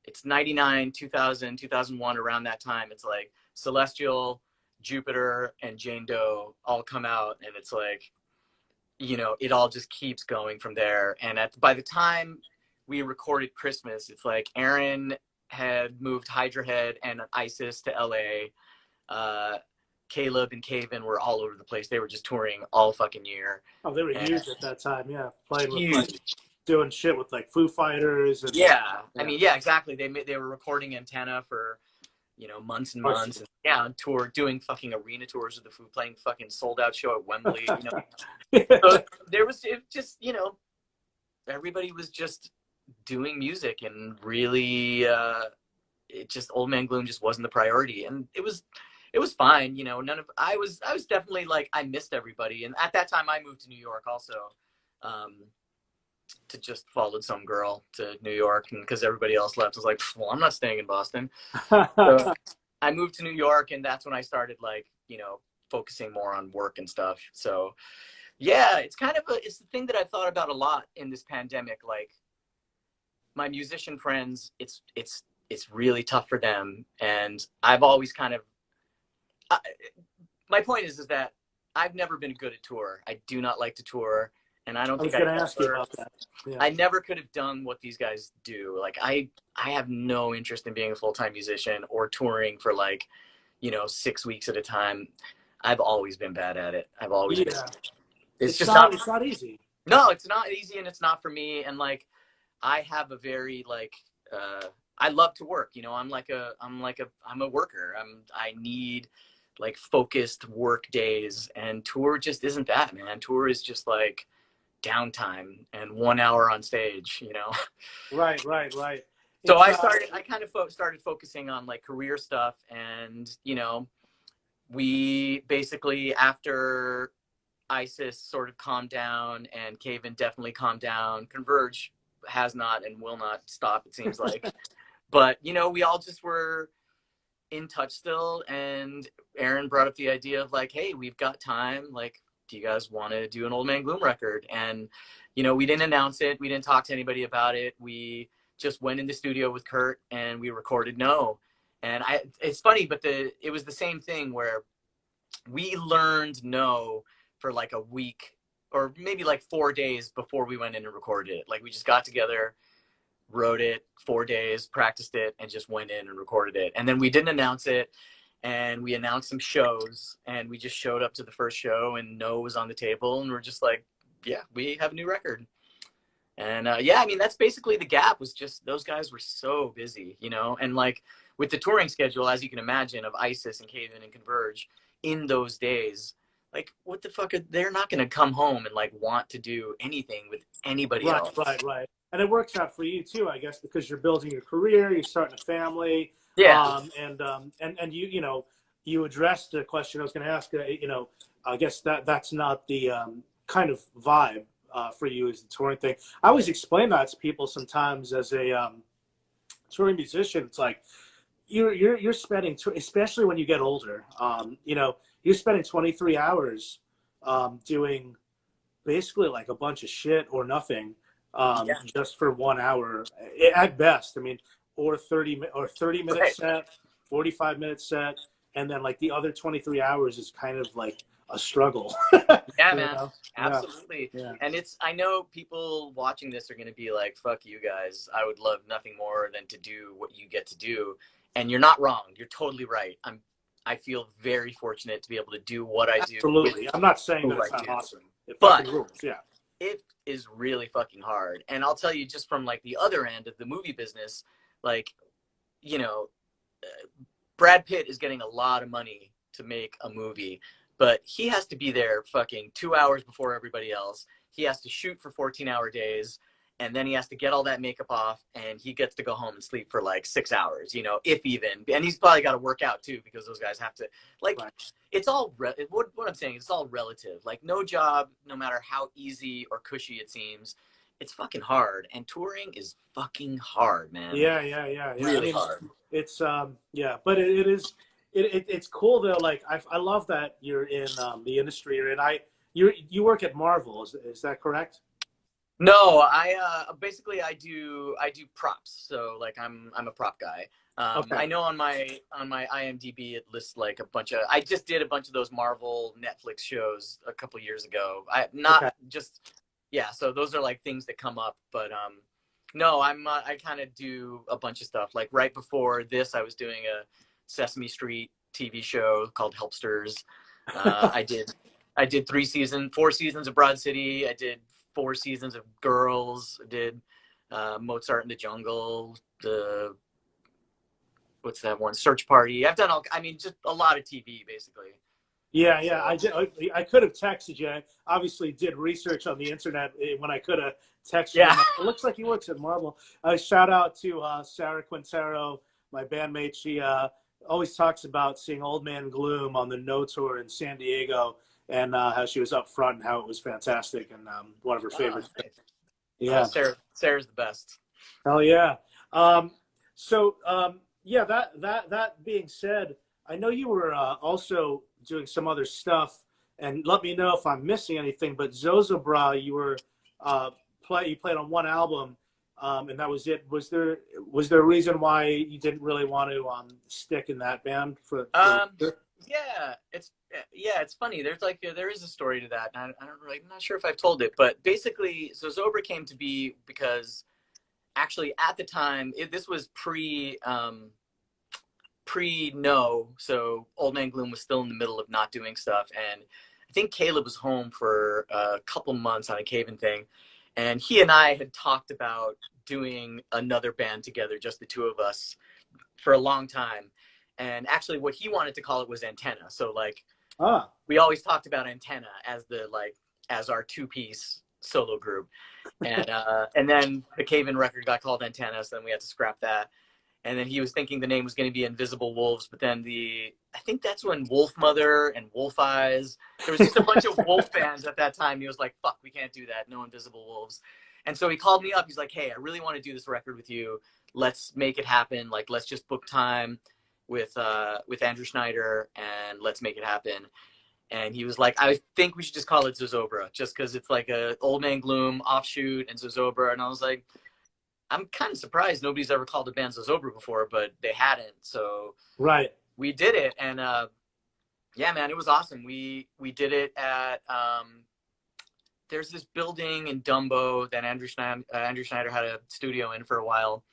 it's 99, 2000, 2001, around that time. It's like Celestial, Jupiter, and Jane Doe all come out, and it's like, you know, it all just keeps going from there. And by the time we recorded Christmas, it's like Aaron had moved Hydra Head and ISIS to LA. Caleb and Cave In were all over the place. They were just touring all fucking year. Oh, they were huge at that time, yeah. Playing with like, doing shit with like Foo Fighters. And, I mean, yeah, exactly. They were recording Antenna for, you know, months and months. And, yeah, on tour, doing fucking arena tours with the Foo, playing fucking sold out show at Wembley. You know, so it just, you know, everybody was just doing music, and really, it just, Old Man Gloom just wasn't the priority, and it was fine. You know, I was definitely like, I missed everybody, and at that time I moved to New York also. To just followed some girl to New York, and because everybody else left, I was like, well, I'm not staying in Boston. So I moved to New York, and that's when I started, like, you know, focusing more on work and stuff. So yeah, it's kind of it's the thing that I thought about a lot in this pandemic. Like, my musician friends, it's really tough for them, and I've always kind of, my point is that I've never been good at tour. I do not like to tour, and I don't I was think going to ask you about that. Yeah. I never could have done what these guys do. Like I have no interest in being a full-time musician or touring for like, 6 weeks at a time. I've always been bad at it. I've always been. Yeah. It's It's just not. not. It's not easy. No, it's not easy, and it's not for me. And like, I have a very like. I love to work. I'm a worker. I need like focused work days, and tour just isn't that, man. Tour is just like downtime and 1 hour on stage. Right. So It's I kind of started focusing on like career stuff, and we basically, after ISIS sort of calmed down and Caven definitely calmed down, Converge has not and will not stop, it seems like. But we all just were in touch still, and Aaron brought up the idea of like, hey, we've got time, like, do you guys want to do an Old Man Gloom record? And we didn't announce it, we didn't talk to anybody about it, we just went in the studio with Kurt and we recorded No. And it's funny, but it was the same thing where we learned No for like a week or maybe like 4 days before we went in and recorded it. Like we just got together, wrote it 4 days, practiced it, and just went in and recorded it. And then we didn't announce it, and we announced some shows, and we just showed up to the first show and No was on the table, and we're just like, yeah, we have a new record. And yeah, I mean, that's basically the gap, was just those guys were so busy, and like with the touring schedule, as you can imagine, of ISIS and Caven and Converge in those days, like what the fuck, they're not going to come home and like want to do anything with anybody else. Right. And it works out for you too, I guess, because you're building your career, you're starting a family. Yeah. And you addressed the question I was going to ask. I guess that's not the kind of vibe for you as the touring thing. I always explain that to people sometimes as a touring musician. It's like you're spending, especially when you get older. You're spending 23 hours doing basically like a bunch of shit or nothing. Just for 1 hour at best. I mean, or 30 minute Right. set, 45-minute set, and then like the other 23 hours is kind of like a struggle. Yeah, man. Absolutely. Yeah. And I know people watching this are going to be like, fuck you guys. I would love nothing more than to do what you get to do. And you're not wrong. You're totally right. I feel very fortunate to be able to do what I do. Absolutely. I'm not saying that it's not awesome. It But fucking rules. Yeah. It is really fucking hard. And I'll tell you, just from like the other end of the movie business, like, Brad Pitt is getting a lot of money to make a movie, but he has to be there fucking 2 hours before everybody else. He has to shoot for 14-hour days, and then he has to get all that makeup off, and he gets to go home and sleep for like 6 hours, if even. And he's probably got to work out too, because those guys have to, like, right. It's all, what I'm saying, it's all relative. Like, no job, no matter how easy or cushy it seems, it's fucking hard. And touring is fucking hard, man. Yeah. Really hard. It's, but it's cool though. Like, I love that you're in the industry you're in. You work at Marvel, is that correct? No, basically I do props. So like I'm a prop guy. Okay. I know on my IMDb it lists like a bunch of, I just did a bunch of those Marvel Netflix shows a couple years ago. So those are like things that come up, but no, I kind of do a bunch of stuff. Like right before this, I was doing a Sesame Street TV show called Helpsters. I did 4 seasons of Broad City. I did 4 seasons of Girls. I did Mozart in the Jungle. What's that one? Search Party. I've done just a lot of TV basically. Yeah. I could have texted you. I obviously did research on the internet when I could have texted you. It looks like he works at Marvel. Shout out to Sarah Quintero, my bandmate. She always talks about seeing Old Man Gloom on the No Tour in San Diego, and how she was up front and how it was fantastic, and one of her favorites. Nice. Yeah. Sarah's the best. Hell yeah. That being said, I know you were also doing some other stuff, and let me know if I'm missing anything, but Zozobra, you were you played on one album, and that was it. Was there a reason why you didn't really want to stick in that band for It's funny. There's like there is a story to that. And I don't really, I'm not sure if I've told it, but basically, so Zobra came to be because actually at the time this was pre no, so Old Man Gloom was still in the middle of not doing stuff, and I think Caleb was home for a couple months on a Caven thing, and he and I had talked about doing another band together, just the two of us, for a long time. And actually, what he wanted to call it was Antenna. So like, we always talked about Antenna as the like as our two-piece solo group, and then the Caven record got called Antenna, so then we had to scrap that. And then he was thinking the name was going to be Invisible Wolves, but then I think that's when Wolf Mother and Wolf Eyes, there was just a bunch of wolf bands at that time. He was like, fuck, we can't do that. No Invisible Wolves. And so he called me up. He's like, hey, I really want to do this record with you. Let's make it happen. Like, let's just book time with Andrew Snyder and let's make it happen. And he was like, I think we should just call it Zozobra, just because it's like a Old Man Gloom offshoot and Zozobra. And I was like, I'm kind of surprised nobody's ever called a band Zozobra before, but they hadn't. So right, we did it, and yeah, man, it was awesome. We did it at there's this building in Dumbo that Andrew Snyder had a studio in for a while,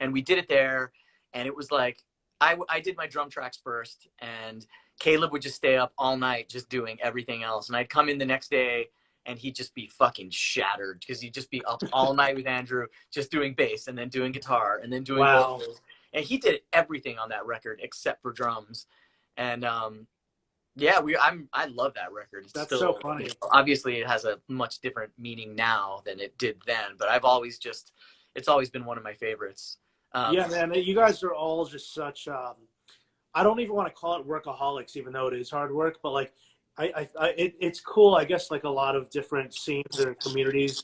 and we did it there. And it was like I did my drum tracks first, and Caleb would just stay up all night just doing everything else, and I'd come in the next day and he'd just be fucking shattered because he'd just be up all night with Andrew just doing bass and then doing guitar and then doing vocals. And he did everything on that record except for drums. And yeah, I love that record. It's that's still, so funny. You know, obviously it has a much different meaning now than it did then, but it's always been one of my favorites. Yeah, man, you guys are all just such I don't even want to call it workaholics, even though it is hard work, but like it's cool. I guess like a lot of different scenes and communities,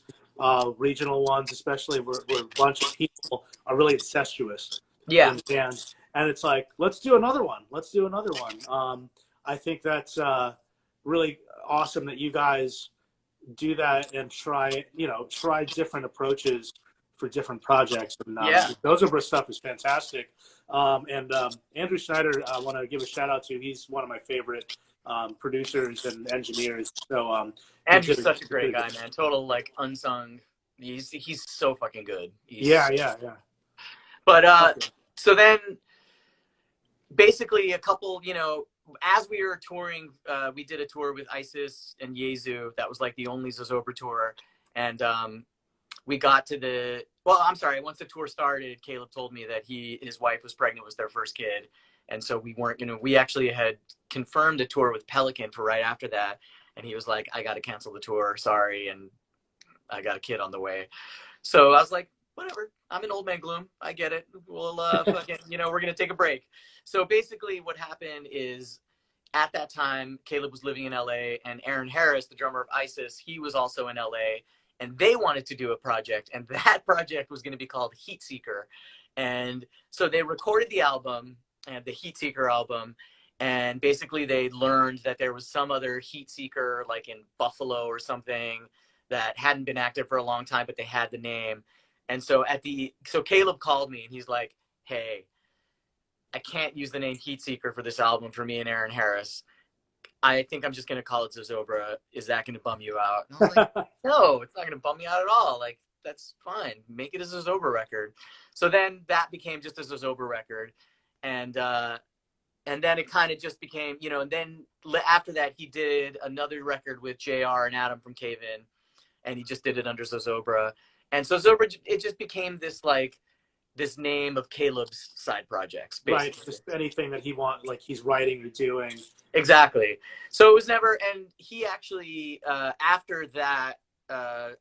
regional ones, especially where a bunch of people are really incestuous. Yeah. And it's like, let's do another one. Let's do another one. I think that's really awesome that you guys do that and try different approaches for different projects. And Zozobra stuff is fantastic. And Andrew Snyder, I want to give a shout out to. He's one of my favorite producers and engineers. So Andrew's such a great guy, man. Total like unsung. He's so fucking good. Yeah. But so then basically a couple, you know, as we were touring, we did a tour with Isis and Yezu. That was like the only Zozobra tour. And we got to once the tour started, Caleb told me that his wife was pregnant, was their first kid. And so we actually had confirmed a tour with Pelican for right after that. And he was like, I got to cancel the tour. Sorry. And I got a kid on the way. So I was like, whatever. I'm an Old Man Gloom. I get it. We'll, fucking, we're going to take a break. So basically what happened is at that time, Caleb was living in LA, and Aaron Harris, the drummer of Isis, he was also in LA, and they wanted to do a project, and that project was going to be called Heat Seeker. And so they recorded the album, and the Heat Seeker album, and basically they learned that there was some other Heat Seeker like in Buffalo or something that hadn't been active for a long time, but they had the name. And so so Caleb called me and he's like, hey, I can't use the name Heat Seeker for this album for me and Aaron Harris. I think I'm just going to call it Zozobra. Is that going to bum you out? And I was like, no, it's not going to bum me out at all. Like, that's fine. Make it a Zozobra record. So then that became just a Zozobra record. And then it kind of just became, and then after that, he did another record with JR and Adam from Cave In, and he just did it under Zozobra. And Zozobra, it just became this name of Caleb's side projects, basically. Right, just anything that he's writing or doing. Exactly. So it was never, and he actually, after that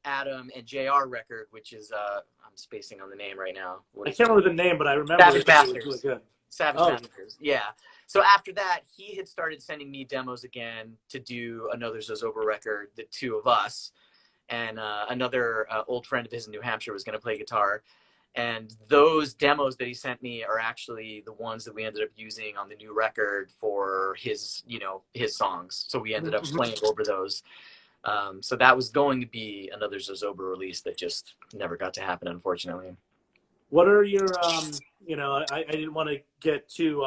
Adam and JR record, which is, I'm spacing on the name right now. I can't remember the name, but I remember Savage it Masters. was really good. Savage Masters, yeah. So after that, he had started sending me demos again to do another Zozobra record, the two of us, and another old friend of his in New Hampshire was going to play guitar. And those demos that he sent me are actually the ones that we ended up using on the new record for his songs. So we ended up playing over those. So that was going to be another Zozobra release that just never got to happen, unfortunately. What are your, I didn't want to get too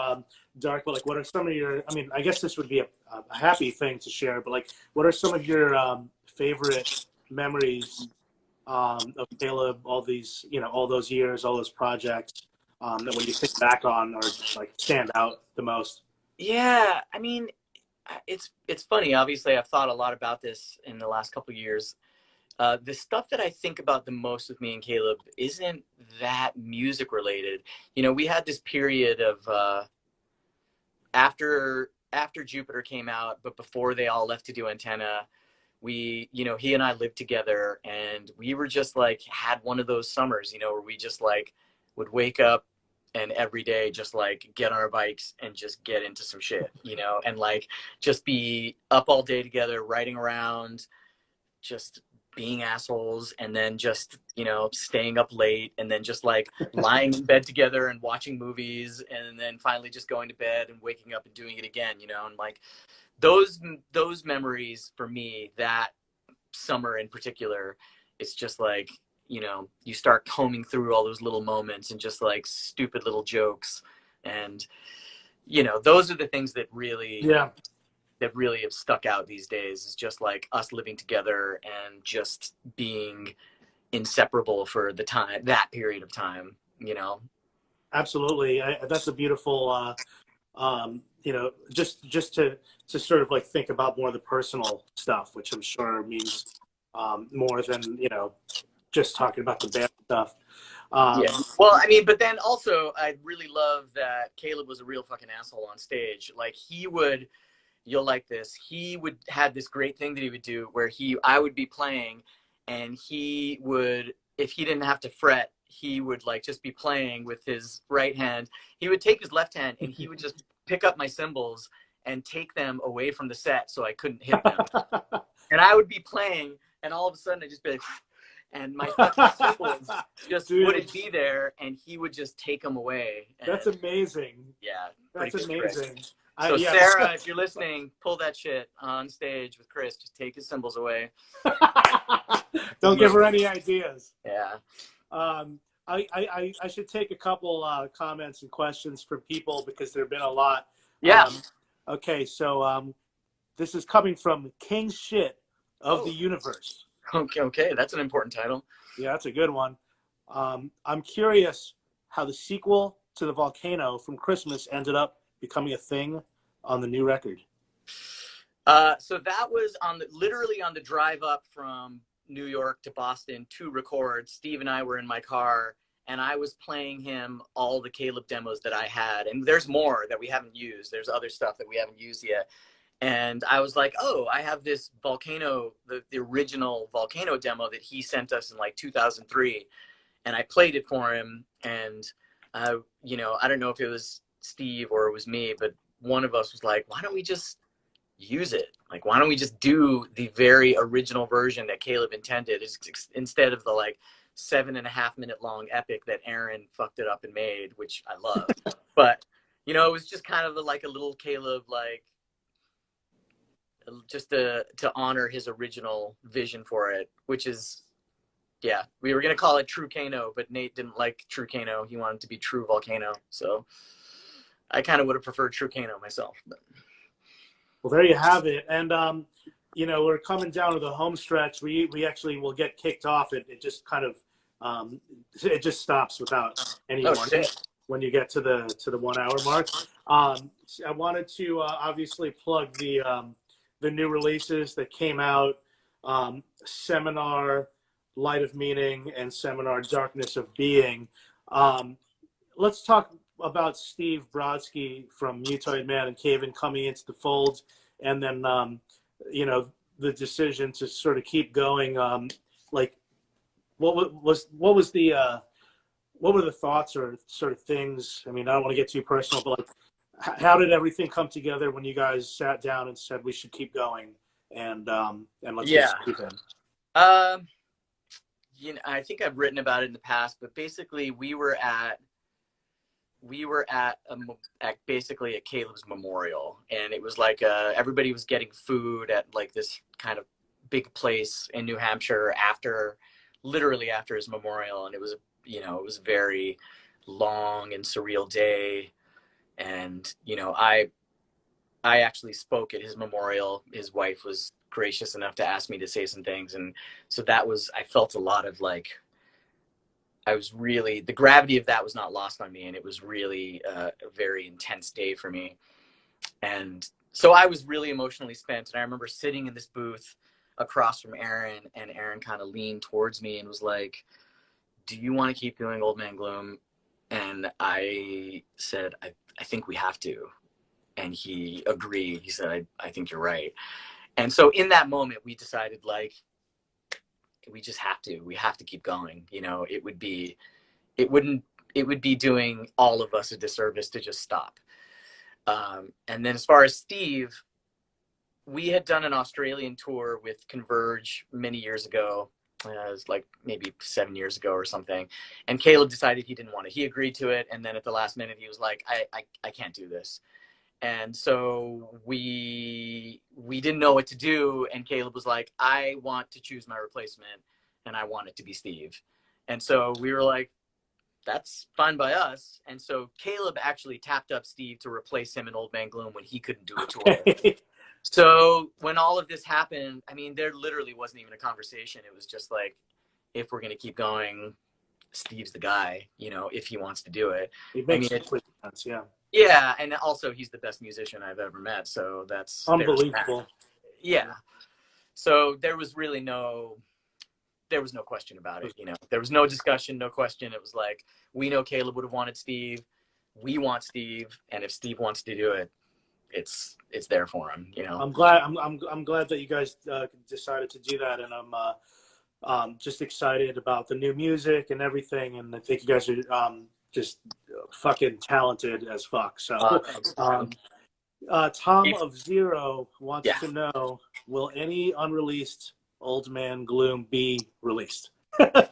dark, but like, what are some of your, I mean, I guess this would be a happy thing to share, but like, what are some of your favorite memories of Caleb, all these, all those years, all those projects that when you think back on or like stand out the most? Yeah, I mean, it's funny. Obviously, I've thought a lot about this in the last couple of years. The stuff that I think about the most with me and Caleb isn't that music related. We had this period of after Jupiter came out, but before they all left to do Antenna, he and I lived together, and we were just like had one of those summers, where we just like would wake up and every day just like get on our bikes and just get into some shit, and like just be up all day together, riding around, just being assholes, and then just staying up late, and then just like lying in bed together and watching movies, and then finally just going to bed and waking up and doing it again, and like those memories for me, that summer in particular, it's just like you start combing through all those little moments and just like stupid little jokes, and those are the things that really Yeah. have stuck out these days, is just like us living together and just being inseparable for that period of time. Absolutely. That's a beautiful, just to sort of like think about more of the personal stuff, which I'm sure means more than, just talking about the bad stuff. Yeah. Well, I mean, but then also I really love that Caleb was a real fucking asshole on stage. Like you'll like this. He would have this great thing that he would do where I would be playing, and he would, if he didn't have to fret, he would like just be playing with his right hand. He would take his left hand and he would just pick up my cymbals and take them away from the set so I couldn't hit them. And I would be playing, and all of a sudden I'd just be like, and my fucking cymbals just wouldn't be there, and he would just take them away. That's amazing. Yeah. That's amazing. So Sarah, if you're listening, pull that shit on stage with Chris. Just take his cymbals away. Don't give her any ideas. Yeah. I should take a couple comments and questions from people because there have been a lot. Yeah. Okay, so this is coming from King Shit of the Universe. Okay, that's an important title. Yeah, that's a good one. I'm curious how the sequel to The Volcano from Christmas ended up becoming a thing on the new record. So that was literally on the drive up from New York to Boston to record. Steve and I were in my car, and I was playing him all the Caleb demos that I had. And there's more that we haven't used. There's other stuff that we haven't used yet. And I was like, oh, I have this Volcano, the original Volcano demo that he sent us in like 2003. And I played it for him. And, I don't know if it was Steve or it was me, but one of us was like, why don't we just use it? Like, why don't we just do the very original version that Caleb intended instead of the like 7.5 minute long epic that Aaron fucked it up and made, which I love. But, it was just kind of like a little Caleb, like, just to honor his original vision for it, which is, yeah, we were going to call it True Kano, but Nate didn't like True Kano. He wanted to be True Volcano. So I kind of would have preferred True Kano myself. But. Well, there you have it. And, we're coming down to the home stretch. We actually will get kicked off. It just kind of, it just stops without any warning when you get to the 1 hour mark. I wanted to obviously plug the new releases that came out, Seminar, Light of Meaning, and Seminar, Darkness of Being. Let's talk about Steve Brodsky from Mutoid Man and Cave-In coming into the fold, and then, the decision to sort of keep going. Like, what were the thoughts or sort of things? I mean, I don't want to get too personal, but like, how did everything come together when you guys sat down and said we should keep going and let's just keep in? I think I've written about it in the past, but basically we were at basically at Caleb's memorial, and it was like everybody was getting food at like this kind of big place in New Hampshire literally after his memorial, and it was you know, it was a very long and surreal day. And, you know, I actually spoke at his memorial. His wife was gracious enough to ask me to say some things. And so that was, I felt a lot of like, I was really, the gravity of that was not lost on me. And it was really a very intense day for me. And so I was really emotionally spent. And I remember sitting in this booth across from Aaron, and Aaron kind of leaned towards me and was like, do you want to keep doing Old Man Gloom? And I said, I think we have to. And he agreed. He said, I think you're right. And so in that moment, we decided, like, we just have to. We have to keep going. You know, it would be doing all of us a disservice to just stop. And then as far as Steve, we had done an Australian tour with Converge many years ago. It was like maybe 7 years ago or something. And Caleb decided he didn't want it. He agreed to it. And then at the last minute, he was like, I can't do this. And so we didn't know what to do. And Caleb was like, I want to choose my replacement, and I want it to be Steve. And so we were like, that's fine by us. And so Caleb actually tapped up Steve to replace him in Old Man Gloom when he couldn't do a tour. So when all of this happened, I mean, there literally wasn't even a conversation. It was just like, if we're going to keep going, Steve's the guy, you know, if he wants to do it. It makes complete sense, yeah. Yeah, and also he's the best musician I've ever met, so that's unbelievable. Yeah. So there was really no question about it, you know. There was no discussion, no question. It was like, we know Caleb would have wanted Steve. We want Steve, and if Steve wants to do it, it's there for him, you know. I'm glad that you guys decided to do that, and I'm just excited about the new music and everything, and I think you guys are just fucking talented as fuck. So Tom of Zero wants to know, will any unreleased Old Man Gloom be released? I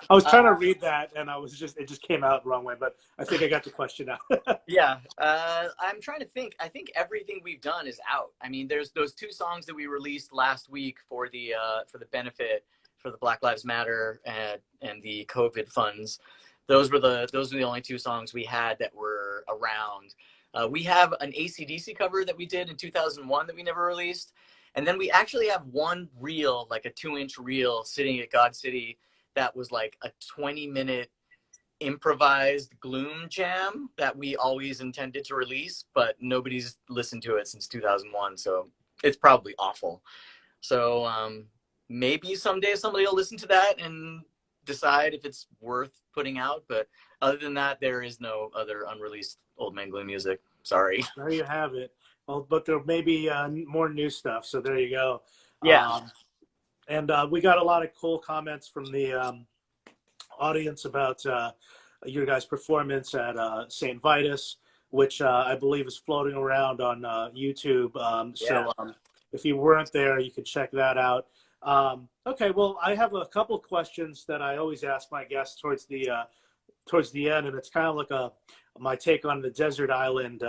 was trying to read that, and it just came out the wrong way, but I think I got the question out. Yeah. I'm trying to think. I think everything we've done is out. I mean, there's those 2 songs that we released last week for the benefit for the Black Lives Matter and the COVID funds. Those were the only 2 songs we had that were around. We have an AC/DC cover that we did in 2001 that we never released. And then we actually have one reel, like a 2-inch reel sitting at God City that was like a 20-minute improvised Gloom jam that we always intended to release, but nobody's listened to it since 2001. So it's probably awful. So maybe someday somebody will listen to that and decide if it's worth putting out. But other than that, there is no other unreleased Old Man Gloom music. Sorry. There you have it. Well, but there may be more new stuff. So there you go. Yeah. And we got a lot of cool comments from the audience about your guys' performance at St. Vitus, which I believe is floating around on YouTube. So if you weren't there, you can check that out. Okay, well, I have a couple of questions that I always ask my guests towards the end, and it's kind of like my take on the desert island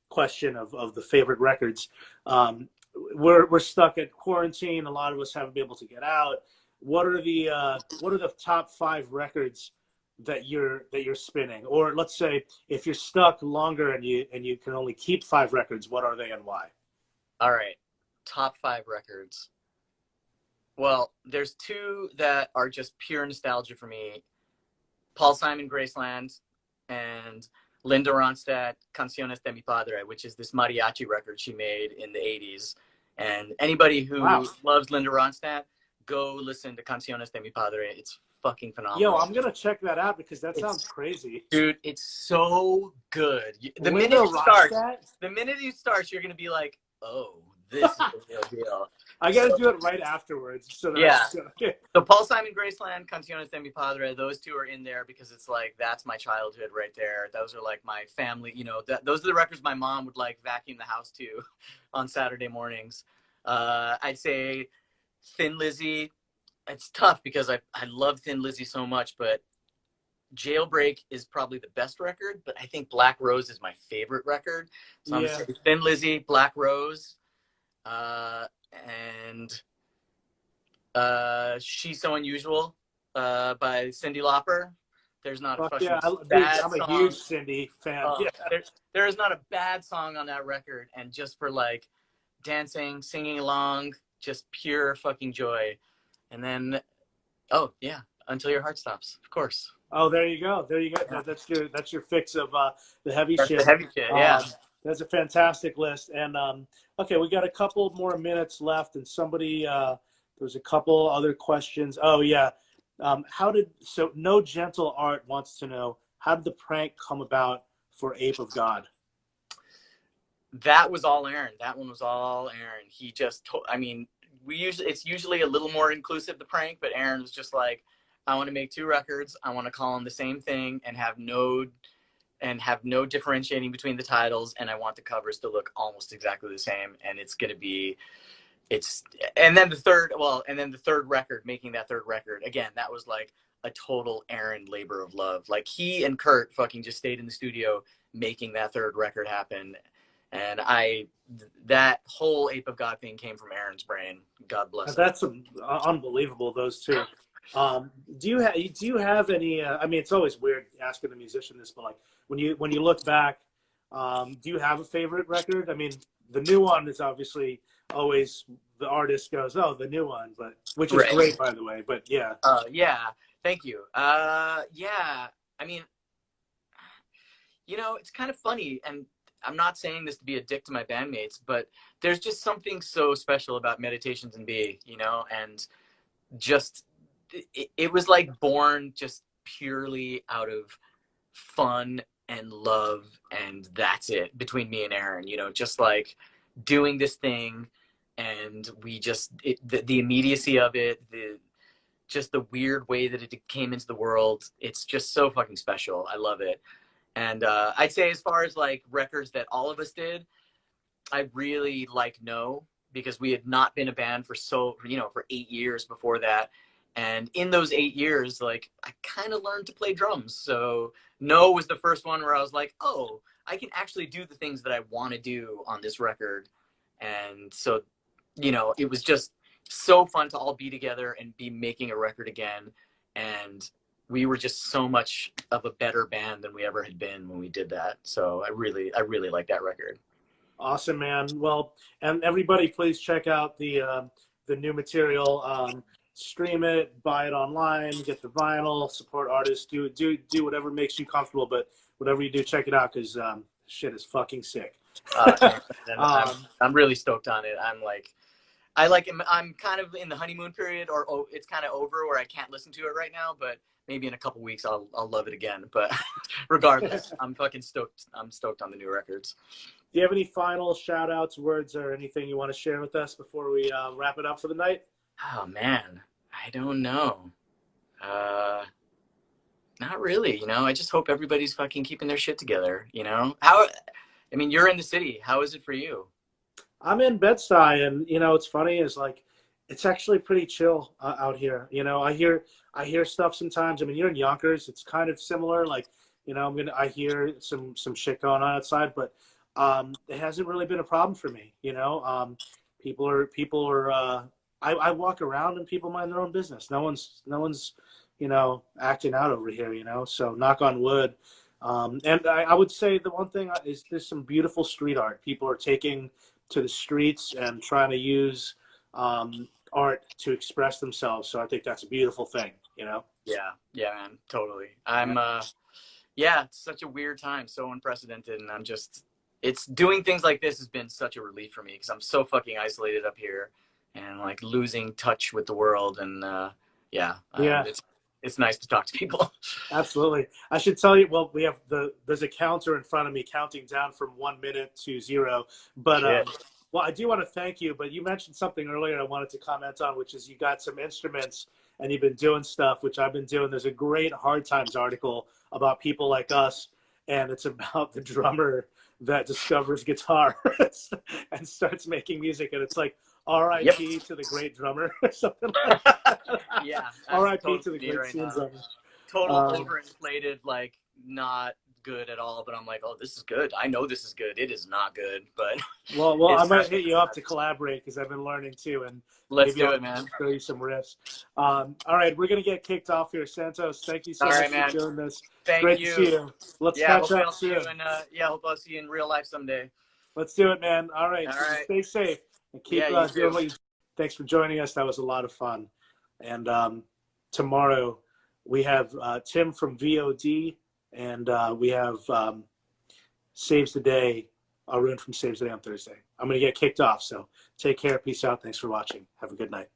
question of the favorite records. We're stuck at quarantine. A lot of us haven't been able to get out. What are the top 5 records that you're spinning? Or let's say if you're stuck longer and you can only keep 5 records, what are they and why? All right, top 5 records. Well, there's 2 that are just pure nostalgia for me. Paul Simon, Graceland, and Linda Ronstadt, Canciones de mi Padre, which is this mariachi record she made in the 80s. And anybody who loves Linda Ronstadt, go listen to Canciones de mi Padre. It's fucking phenomenal. Yo, I'm going to check that out because that sounds crazy. Dude, it's so good. The minute it starts, you're going to be like, oh, this is the real deal. I got to do it right afterwards. So So Paul Simon, Graceland, Canciones de mi Padre, those 2 are in there because it's like, that's my childhood right there. Those are like my family, you know, those are the records my mom would like vacuum the house to on Saturday mornings. I'd say Thin Lizzy. It's tough because I love Thin Lizzy so much, but Jailbreak is probably the best record, but I think Black Rose is my favorite record. So I'm going to say Thin Lizzy, Black Rose, and She's So Unusual by Cyndi Lauper. There's not a Fuck fucking yeah, bad I'm a song. huge Cindy fan. Yeah. There is not a bad song on that record, and just for like dancing, singing along, just pure fucking joy. And then, oh yeah, Until Your Heart Stops, of course. Oh, there you go. There you go. Yeah. That's your fix of the heavy That's shit. the heavy shit, yeah. That's a fantastic list. And okay, we got a couple more minutes left, and somebody there's a couple other questions. Oh yeah, No Gentle Art wants to know, how did the prank come about for Ape of God? That was all Aaron. That one was all Aaron. He just I mean, it's usually a little more inclusive, the prank, but Aaron was just like, I want to make 2 records. I want to call them the same thing and have no differentiating between the titles, and I want the covers to look almost exactly the same, and and then the third record, making that third record, again, that was like a total Aaron labor of love. Like, he and Kurt fucking just stayed in the studio making that third record happen, and that whole Ape of God thing came from Aaron's brain. God bless him. That's unbelievable, those two. Do you have any? I mean, it's always weird asking a musician this, but like when you look back, do you have a favorite record? I mean, the new one is obviously always, the artist goes, oh, the new one, but which is great, by the way. But yeah. Yeah. Thank you. Yeah. I mean, it's kind of funny, and I'm not saying this to be a dick to my bandmates, but there's just something so special about Meditations in B, and just it was like born just purely out of fun and love, and that's it, between me and Aaron, just like doing this thing, and we just the immediacy of it, just the weird way that it came into the world, it's just so fucking special. I love it. And I'd say, as far as like records that all of us did, I really like No, because we had not been a band for for 8 years before that. And in those 8 years, like, I kind of learned to play drums. So No was the first one where I was like, oh, I can actually do the things that I want to do on this record. And so, it was just so fun to all be together and be making a record again. And we were just so much of a better band than we ever had been when we did that. So I really like that record. Awesome, man. Well, and everybody, please check out the new material. Stream it, buy it online, get the vinyl, support artists, do whatever makes you comfortable. But whatever you do, check it out, because shit is fucking sick. I'm really stoked on it. I'm kind of in the honeymoon period, or it's kind of over, where I can't listen to it right now, but maybe in a couple weeks I'll love it again. But regardless, I'm fucking stoked. I'm stoked on the new records. Do you have any final shout outs, words, or anything you want to share with us before we wrap it up for the night? Oh man, I don't know. Not really, I just hope everybody's fucking keeping their shit together, I mean, you're in the city. How is it for you? I'm in Bed-Stuy, and it's funny, is like, it's actually pretty chill out here. I hear stuff sometimes. I mean, you're in Yonkers, it's kind of similar. Like, I hear some shit going on outside, but it hasn't really been a problem for me. People are. I walk around and people mind their own business. No one's acting out over here. So knock on wood. And I would say the one thing is, there's some beautiful street art. People are taking to the streets and trying to use art to express themselves. So I think that's a beautiful thing, Yeah, man, totally. It's such a weird time, so unprecedented, and it's doing things like this has been such a relief for me, because I'm so fucking isolated up here and like losing touch with the world. And it's nice to talk to people. Absolutely. I should tell you, well, there's a counter in front of me counting down from 1 minute to 0. But well, I do want to thank you, but you mentioned something earlier I wanted to comment on, which is you got some instruments and you've been doing stuff, which I've been doing. There's a great Hard Times article about people like us, and it's about the drummer that discovers guitar and starts making music, and it's like, R.I.P. to the great drummer, or something like that. Yeah. R.I.P. to the great scene drummer. Total overinflated, like, not good at all, but I'm like, oh, this is good. I know this is good. It is not good, but Well, I it's might not hit you good. up to collaborate because I've been learning too, and Let's maybe do I'll it, man. show you some riffs. All right, we're gonna get kicked off here. Santos, thank you so All much right, for man. doing this. Thank Great to see you. you. Let's Yeah, catch hopefully up I'll see you soon. in hope I'll see you in real life someday. Let's do it, man. All right, All right. stay safe and keep Yeah, you doing too. what you. Thanks for joining us. That was a lot of fun. And tomorrow we have Tim from VOD, and we have Saves the Day, Arun from Saves the Day on Thursday. I'm going to get kicked off, so take care. Peace out. Thanks for watching. Have a good night.